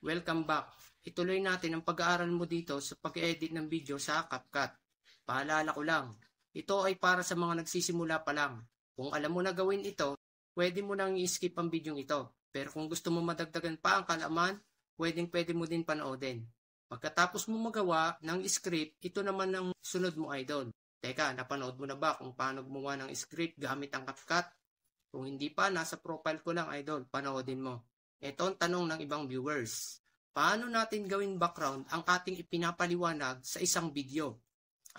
Welcome back. Ituloy natin ang pag-aaral mo dito sa pag-edit ng video sa CapCut. Paalala ko lang, ito ay para sa mga nagsisimula pa lang. Kung alam mo na gawin ito, pwede mo nang i-skip ang video ito. Pero kung gusto mo madagdagan pa ang kaalaman, pwede mo din panoodin. Pagkatapos mo magawa ng script, ito naman ang sunod mo, idol. Teka, napanood mo na ba kung paano gumawa ng script gamit ang CapCut? Kung hindi pa, nasa profile ko lang, idol, panoodin mo. Ito ang tanong ng ibang viewers. Paano natin gawin background ang ating ipinapaliwanag sa isang video?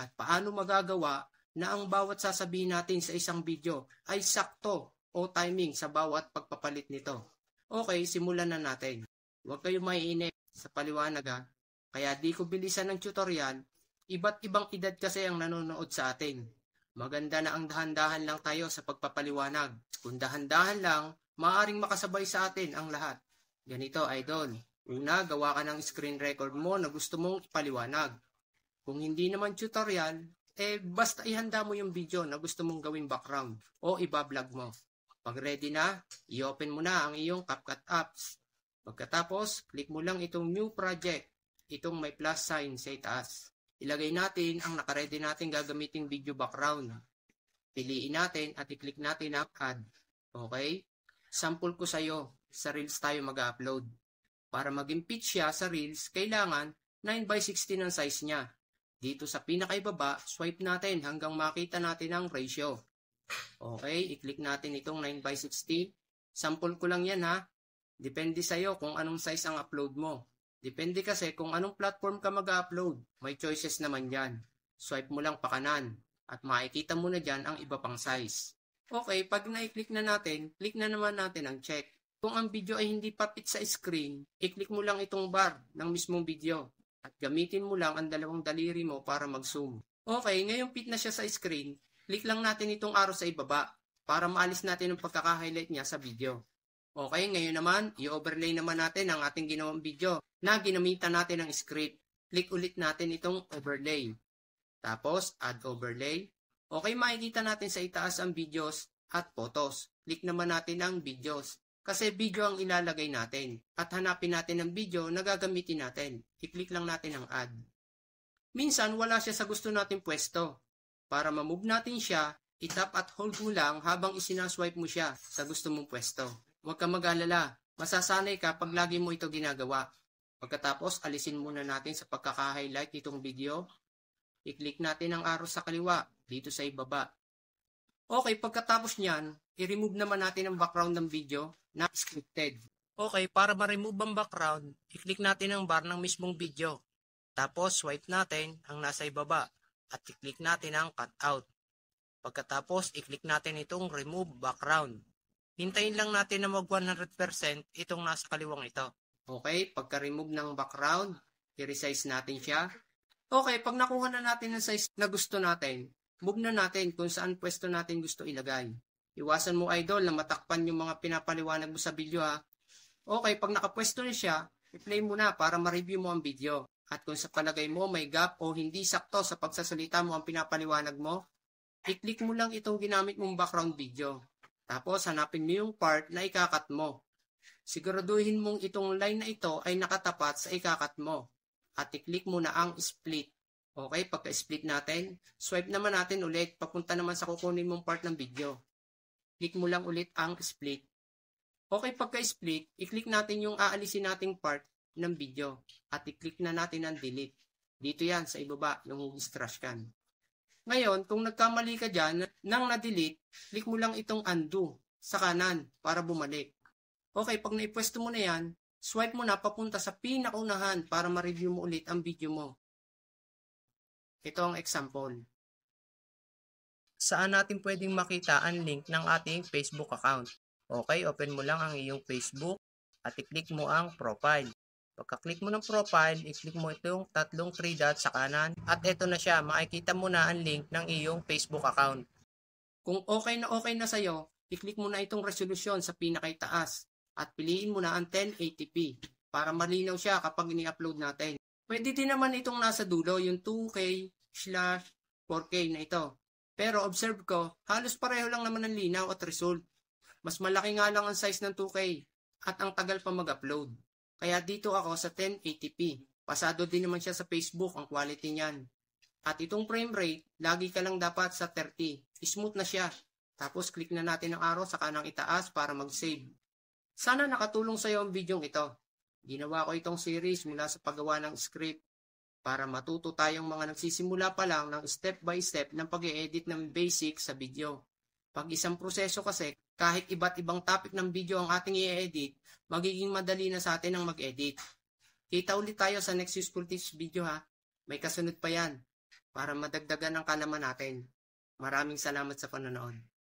At paano magagawa na ang bawat sasabihin natin sa isang video ay sakto o timing sa bawat pagpapalit nito? Okay, simulan na natin. Huwag kayong maiinip sa paliwanag ha. Kaya di ko bilisan ng tutorial, iba't ibang edad kasi ang nanonood sa atin. Maganda na ang dahan-dahan lang tayo sa pagpapaliwanag. Kung dahan-dahan lang, maaaring makasabay sa atin ang lahat. Ganito, idol. Una, gawa ka ng screen record mo na gusto mong ipaliwanag. Kung hindi naman tutorial, basta ihanda mo yung video na gusto mong gawing background o iba-vlog mo. Pag ready na, i-open mo na ang iyong CapCut apps. Pagkatapos, click mo lang itong new project, itong may plus sign sa itaas. Ilagay natin ang nakaredy natin gagamiting video background. Piliin natin at i-click natin ang add. Okay? Sample ko sa'yo, sa Reels tayo mag-upload. Para maging pitch siya sa Reels, kailangan 9:16 ang size niya. Dito sa pinakaibaba, swipe natin hanggang makita natin ang ratio. Okay, i-click natin itong 9:16. Sample ko lang yan ha. Depende sa'yo kung anong size ang upload mo. Depende kasi kung anong platform ka mag-upload. May choices naman yan. Swipe mo lang pa kanan at makikita mo na dyan ang iba pang size. Okay, pag na-click na natin, click na naman natin ang check. Kung ang video ay hindi pa fit sa screen, i-click mo lang itong bar ng mismong video at gamitin mo lang ang dalawang daliri mo para mag-zoom. Okay, ngayon fit na siya sa screen, click lang natin itong arrow sa ibaba para maalis natin ang pagkaka-highlight niya sa video. Okay, ngayon naman, i-overlay naman natin ang ating ginawang video na ginamitan natin ng script. Click ulit natin itong overlay. Tapos, add overlay. Okay, makikita natin sa itaas ang videos at photos. Click naman natin ang videos. Kasi video ang ilalagay natin. At hanapin natin ang video na gagamitin natin. I-click lang natin ang add. Minsan, wala siya sa gusto nating pwesto. Para ma-move natin siya, itap at hold mo lang habang isinaswipe mo siya sa gusto mong pwesto. Huwag kang mag-alala. Masasanay ka pag lagi mo ito ginagawa. Pagkatapos, alisin muna natin sa pagkaka-highlight itong video. I-click natin ang arrow sa kaliwa, dito sa ibaba. Okay, pagkatapos niyan, i-remove naman natin ang background ng video na scripted. Okay, para ma-remove ang background, i-click natin ang bar ng mismong video. Tapos, swipe natin ang nasa ibaba at i-click natin ang cutout. Pagkatapos, i-click natin itong remove background. Hintayin lang natin na mag 100% itong nasa kaliwang ito. Okay, pagka-remove ng background, i-resize natin siya. Okay, pag nakuha na natin ang size na gusto natin, move na natin kung saan pwesto natin gusto ilagay. Iwasan mo, idol, na matakpan yung mga pinapaliwanag mo sa video ha. Okay, pag nakapwesto na siya, i-play mo na para ma-review mo ang video. At kung sa palagay mo may gap o hindi sakto sa pagsasalita mo ang pinapaliwanag mo, i-click mo lang itong ginamit mong background video. Tapos hanapin mo yung part na ikakat mo. Siguraduhin mong itong line na ito ay nakatapat sa ikakat mo. At i-click mo na ang split. Okay, pagka-split natin, swipe naman natin ulit papunta naman sa kukunin mong part ng video. Click mo lang ulit ang split. Okay, pagka-split, i-click natin yung aalisin nating part ng video. At i-click na natin ang delete. Dito yan sa ibaba, yung trash can. Ngayon, kung nagkamali ka dyan, nang na-delete, click mo lang itong undo sa kanan para bumalik. Okay, pag naipwesto mo na yan, swipe mo na papunta sa pinakaunahan para ma-review mo ulit ang video mo. Ito ang example. Saan natin pwedeng makita ang link ng ating Facebook account? Okay, open mo lang ang iyong Facebook at i-click mo ang profile. Pagka-click mo ng profile, i-click mo itong tatlong 3 dots sa kanan at ito na siya, makikita mo na ang link ng iyong Facebook account. Kung okay na sa'yo, i-click mo na itong resolution sa pinakaitaas at piliin mo na ang 1080p para malinaw siya kapag ini-upload natin. Pwede din naman itong nasa dulo, yung 2K/4K na ito. Pero observe ko, halos pareho lang naman ang linaw at result. Mas malaki nga lang ang size ng 2K at ang tagal pa mag-upload. Kaya dito ako sa 1080p. Pasado din naman siya sa Facebook ang quality niyan. At itong frame rate, lagi ka lang dapat sa 30. Smooth na siya. Tapos click na natin ang arrow sa kanang itaas para mag-save. Sana nakatulong sa iyo ang video ito. Ginawa ko itong series mula sa paggawa ng script para matuto tayong mga nagsisimula pa lang ng step by step ng pag-e-edit ng basic sa video. Pag isang proseso kasi, kahit iba't ibang topic ng video ang ating i-edit, magiging madali na sa atin ang mag-edit. Kita ulit tayo sa next useful tips video ha. May kasunod pa yan para madagdagan ang kalaman natin. Maraming salamat sa panonood.